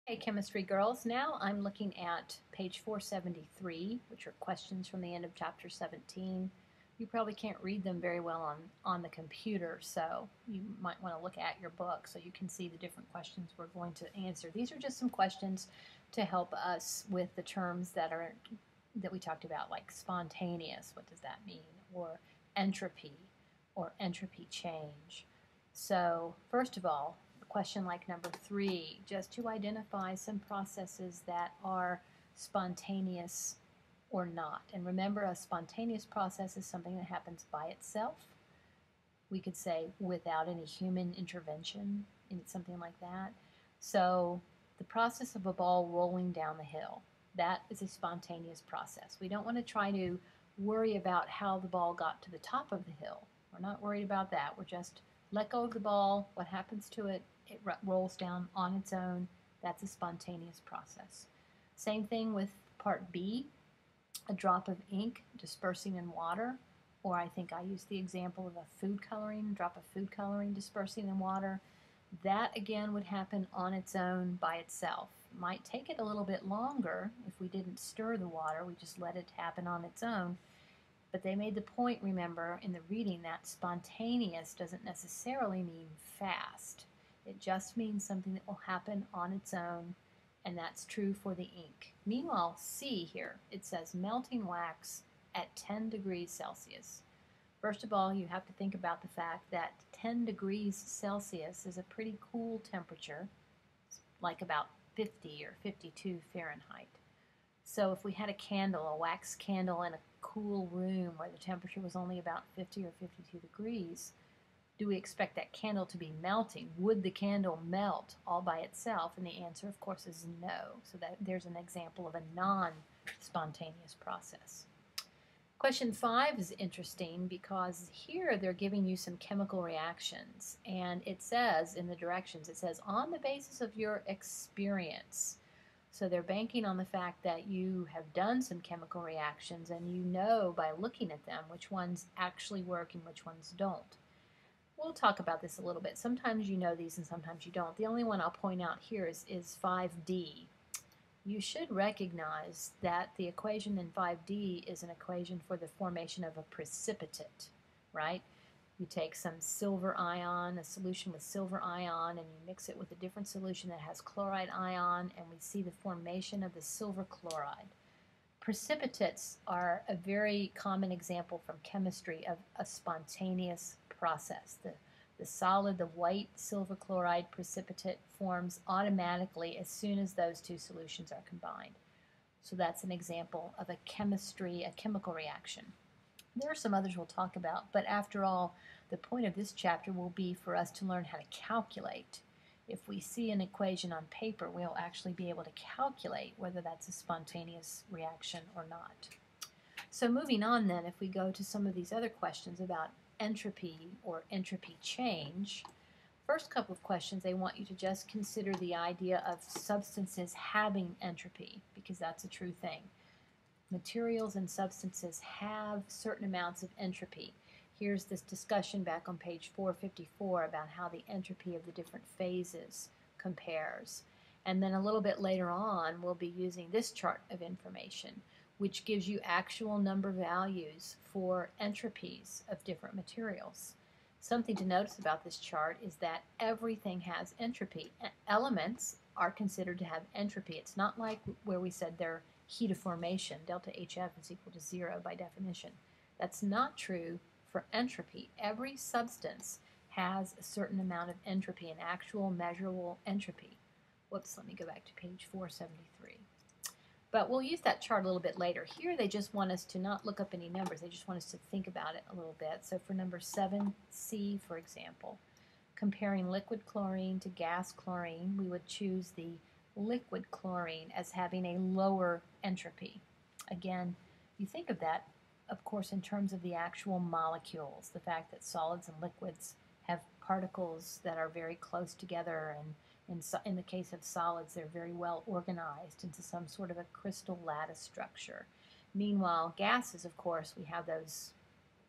Hey, chemistry girls. Now I'm looking at page 473, which are questions from the end of chapter 17. You probably can't read them very well on the computer, so you might want to look at your book so you can see the different questions we're going to answer. These are just some questions to help us with the terms that we talked about, like spontaneous, what does that mean, or entropy change. So, first of all, question like number 3, just to identify some processes that are spontaneous or not. And remember, a spontaneous process is something that happens by itself. We could say without any human intervention, something like that. So the process of a ball rolling down the hill, that is a spontaneous process. We don't want to try to worry about how the ball got to the top of the hill. We're not worried about that. We're just let go of the ball, what happens to it, it rolls down on its own. That's a spontaneous process. Same thing with part B, a drop of ink dispersing in water, or I think I used the example of a food coloring, drop of food coloring dispersing in water. That again would happen on its own by itself. Might take it a little bit longer if we didn't stir the water, we just let it happen on its own. But they made the point, remember, in the reading that spontaneous doesn't necessarily mean fast. It just means something that will happen on its own, and that's true for the ink. Meanwhile, C here, it says melting wax at 10 degrees Celsius. First of all, you have to think about the fact that 10 degrees Celsius is a pretty cool temperature, like about 50 or 52 Fahrenheit. So if we had a candle, a wax candle in a cool room where the temperature was only about 50 or 52 degrees, do we expect that candle to be melting? Would the candle melt all by itself? And the answer, of course, is no. So there's an example of a non-spontaneous process. Question 5 is interesting because here they're giving you some chemical reactions. And it says in the directions, it says, on the basis of your experience. So they're banking on the fact that you have done some chemical reactions and you know by looking at them which ones actually work and which ones don't. We'll talk about this a little bit. Sometimes you know these and sometimes you don't. The only one I'll point out here is 5D. You should recognize that the equation in 5D is an equation for the formation of a precipitate, right? You take some silver ion, a solution with silver ion, and you mix it with a different solution that has chloride ion, and we see the formation of the silver chloride. Precipitates are a very common example from chemistry of a spontaneous process. The solid, the white silver chloride precipitate forms automatically as soon as those two solutions are combined. So that's an example of a chemical reaction. There are some others we'll talk about, but after all, the point of this chapter will be for us to learn how to calculate. If we see an equation on paper, we'll actually be able to calculate whether that's a spontaneous reaction or not. So moving on then, if we go to some of these other questions about entropy or entropy change, first couple of questions, they want you to just consider the idea of substances having entropy, because that's a true thing. Materials and substances have certain amounts of entropy. Here's this discussion back on page 454 about how the entropy of the different phases compares. And then a little bit later on, we'll be using this chart of information, which gives you actual number values for entropies of different materials. Something to notice about this chart is that everything has entropy. Elements are considered to have entropy. It's not like where we said they're heat of formation, delta HF is equal to 0 by definition. That's not true for entropy. Every substance has a certain amount of entropy, an actual measurable entropy. Whoops, let me go back to page 473. But we'll use that chart a little bit later. Here they just want us to not look up any numbers, they just want us to think about it a little bit. So for number 7C, for example, comparing liquid chlorine to gas chlorine, we would choose the liquid chlorine as having a lower entropy. Again, you think of that, of course, in terms of the actual molecules, the fact that solids and liquids have particles that are very close together, and in the case of solids, they're very well organized into some sort of a crystal lattice structure. Meanwhile, gases, of course, we have those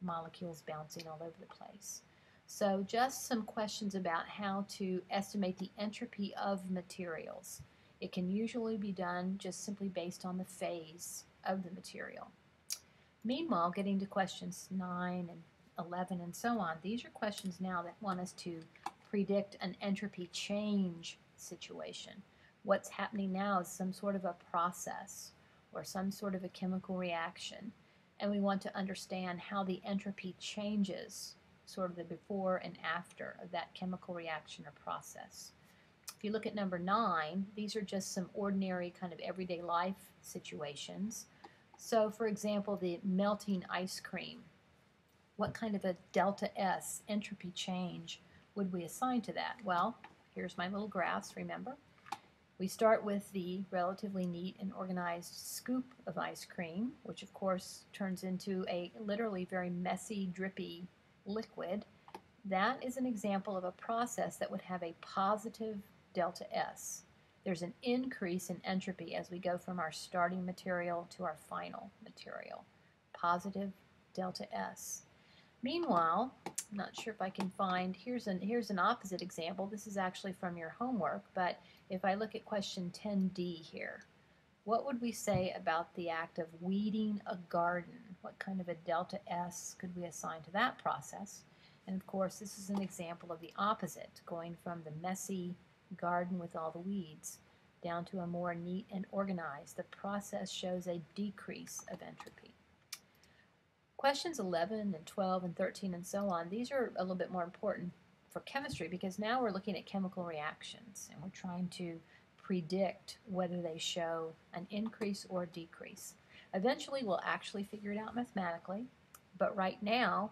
molecules bouncing all over the place. So just some questions about how to estimate the entropy of materials. It can usually be done just simply based on the phase of the material. Meanwhile, getting to questions 9 and 11 and so on, these are questions now that want us to predict an entropy change situation. What's happening now is some sort of a process or some sort of a chemical reaction, and we want to understand how the entropy changes, sort of the before and after of that chemical reaction or process. If you look at number 9, these are just some ordinary kind of everyday life situations. So, for example, the melting ice cream, what kind of a delta S entropy change would we assign to that? Well, here's my little graphs, remember? We start with the relatively neat and organized scoop of ice cream, which of course turns into a literally very messy, drippy liquid. That is an example of a process that would have a positive delta S. There's an increase in entropy as we go from our starting material to our final material. Positive delta S. Meanwhile, I'm not sure if I can find, here's an opposite example. This is actually from your homework, but if I look at question 10D here, what would we say about the act of weeding a garden? What kind of a delta S could we assign to that process? And of course, this is an example of the opposite, going from the messy garden with all the weeds down to a more neat and organized. The process shows a decrease of entropy. Questions 11 and 12 and 13 and so on, these are a little bit more important for chemistry because now we're looking at chemical reactions and we're trying to predict whether they show an increase or a decrease. Eventually we'll actually figure it out mathematically, but right now,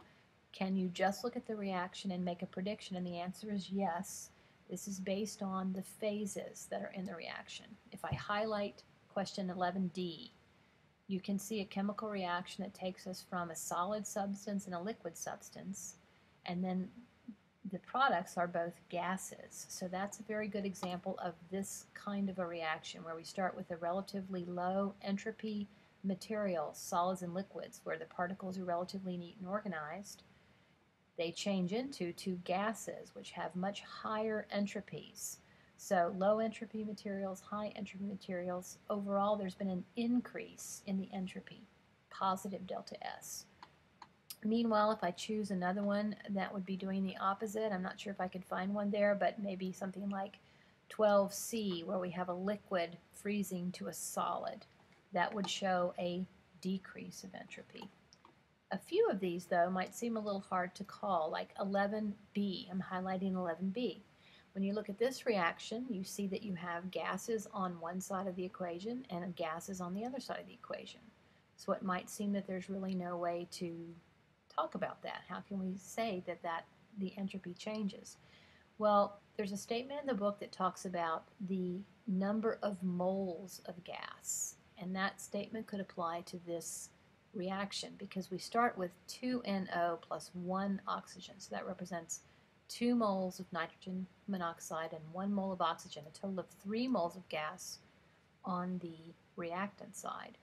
can you just look at the reaction and make a prediction? And the answer is yes. This is based on the phases that are in the reaction. If I highlight question 11D, you can see a chemical reaction that takes us from a solid substance and a liquid substance, and then the products are both gases. So that's a very good example of this kind of a reaction where we start with a relatively low entropy material, solids and liquids, where the particles are relatively neat and organized. They change into two gases, which have much higher entropies. So low entropy materials, high entropy materials, overall there's been an increase in the entropy, positive delta S. Meanwhile, if I choose another one, that would be doing the opposite. I'm not sure if I could find one there, but maybe something like 12C, where we have a liquid freezing to a solid. That would show a decrease of entropy. A few of these, though, might seem a little hard to call, like 11B. I'm highlighting 11B. When you look at this reaction, you see that you have gases on one side of the equation and gases on the other side of the equation. So it might seem that there's really no way to talk about that. How can we say that the entropy changes? Well, there's a statement in the book that talks about the number of moles of gas, and that statement could apply to this reaction because we start with 2 NO plus 1 oxygen, so that represents 2 moles of nitrogen monoxide and 1 mole of oxygen, a total of 3 moles of gas on the reactant side,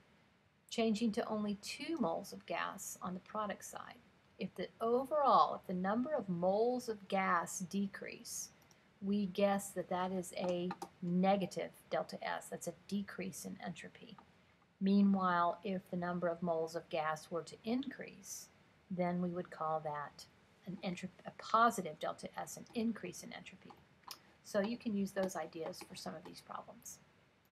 changing to only 2 moles of gas on the product side. If the number of moles of gas decrease, we guess that that is a negative delta S. That's a decrease in entropy. Meanwhile, if the number of moles of gas were to increase, then we would call that a positive delta S, an increase in entropy. So you can use those ideas for some of these problems.